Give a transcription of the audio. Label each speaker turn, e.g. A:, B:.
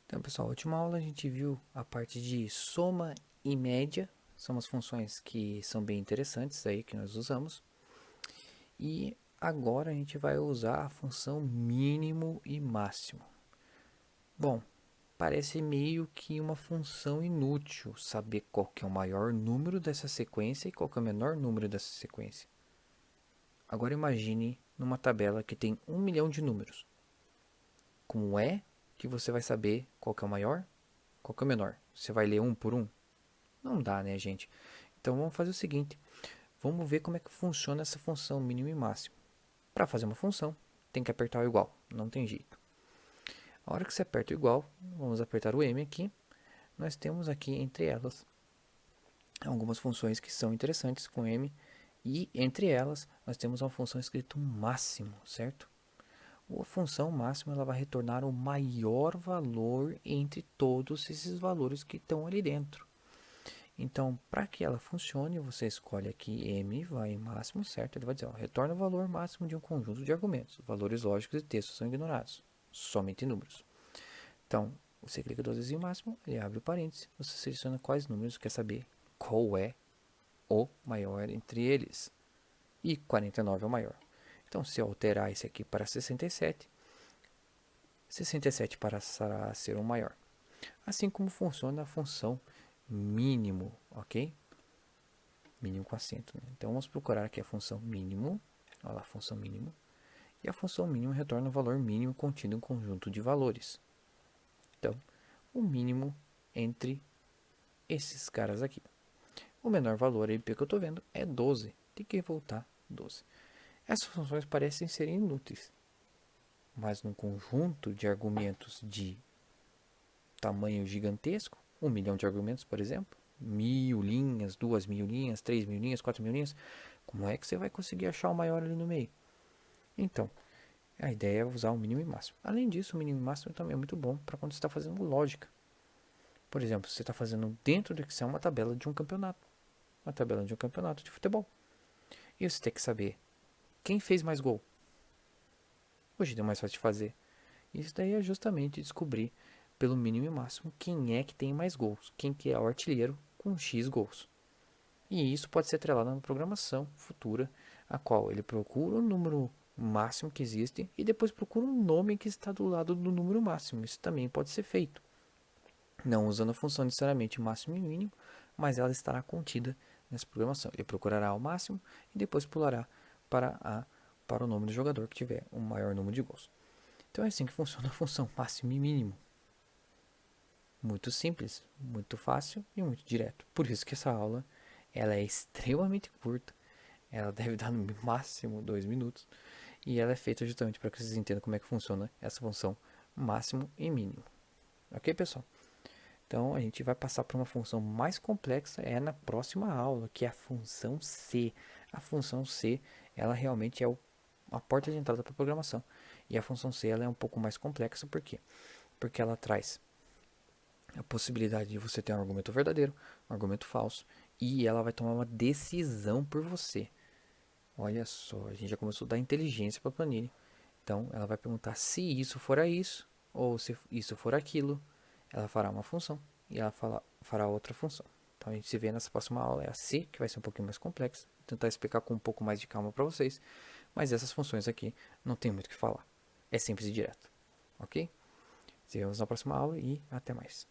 A: Então, pessoal, na última aula a gente viu a parte de soma e média. São as funções que são bem interessantes aí que nós usamos. E agora a gente vai usar a função mínimo e máximo. Bom, parece meio que uma função inútil saber qual que é o maior número dessa sequência e qual que é o menor número dessa sequência. Agora imagine numa tabela que tem 1 milhão de números. Como é que você vai saber qual que é o maior, qual que é o menor? Você vai ler um por um? Não dá, né, gente? Então vamos fazer o seguinte, vamos ver como é que funciona essa função mínimo e máximo. Para fazer uma função, tem que apertar o igual, não tem jeito. A hora que você aperta o igual, vamos apertar o M aqui, nós temos aqui entre elas algumas funções que são interessantes com M, e entre elas nós temos uma função escrita máximo, certo? A função máximo ela vai retornar o maior valor entre todos esses valores que estão ali dentro. Então, para que ela funcione, você escolhe aqui M vai em máximo, certo? Ele vai dizer, ó, retorna o valor máximo de um conjunto de argumentos. Valores lógicos e textos são ignorados. Somente números. Então, você clica duas vezes em máximo, ele abre o parênteses, você seleciona quais números quer saber qual é o maior entre eles. E 49 é o maior. Então, se eu alterar esse aqui para 67, 67 passará a ser o maior. Assim como funciona a função mínimo, ok? Mínimo com acento, né? Então vamos procurar aqui a função mínimo. Olha lá, a função mínimo. E a função mínimo retorna o valor mínimo contido em um conjunto de valores. Então, o mínimo entre esses caras aqui. O menor valor aí, pelo que eu estou vendo, é 12. Tem que voltar 12. Essas funções parecem ser inúteis, mas num conjunto de argumentos de tamanho gigantesco, 1 milhão de argumentos, por exemplo, 1000 linhas, 2000 linhas, 3000 linhas, 4000 linhas, como é que você vai conseguir achar o maior ali no meio? Então, a ideia é usar o mínimo e máximo. Além disso, o mínimo e máximo também é muito bom para quando você está fazendo lógica. Por exemplo, você está fazendo dentro do Excel uma tabela de um campeonato. Uma tabela de um campeonato de futebol. E você tem que saber quem fez mais gol. Hoje é mais fácil de fazer. Isso daí é justamente descobrir pelo mínimo e máximo quem é que tem mais gols. Quem que é o artilheiro com X gols. E isso pode ser atrelado na programação futura, a qual ele procura o número máximo que existe e depois procura um nome que está do lado do número máximo. Isso também pode ser feito. Não usando a função necessariamente máximo e mínimo, mas ela estará contida nessa programação. Ele procurará o máximo e depois pulará para o nome do jogador que tiver o maior número de gols. Então é assim que funciona a função máximo e mínimo. Muito simples, muito fácil e muito direto. Por isso que essa aula ela é extremamente curta. Ela deve dar no máximo 2 minutos. E ela é feita justamente para que vocês entendam como é que funciona essa função máximo e mínimo. Ok, pessoal? Então a gente vai passar para uma função mais complexa na próxima aula, que é a função C. A função C, ela realmente é a porta de entrada para a programação. E a função C ela é um pouco mais complexa, por quê? Porque ela traz a possibilidade de você ter um argumento verdadeiro, um argumento falso, e ela vai tomar uma decisão por você. Olha só, a gente já começou a dar inteligência para a planilha. Então, ela vai perguntar se isso for isso, ou se isso for aquilo. Ela fará uma função e ela fará outra função. Então, a gente se vê nessa próxima aula. É a C, que vai ser um pouquinho mais complexa. Vou tentar explicar com um pouco mais de calma para vocês. Mas essas funções aqui não tem muito o que falar. É simples e direto. Ok? Se vemos na próxima aula e até mais.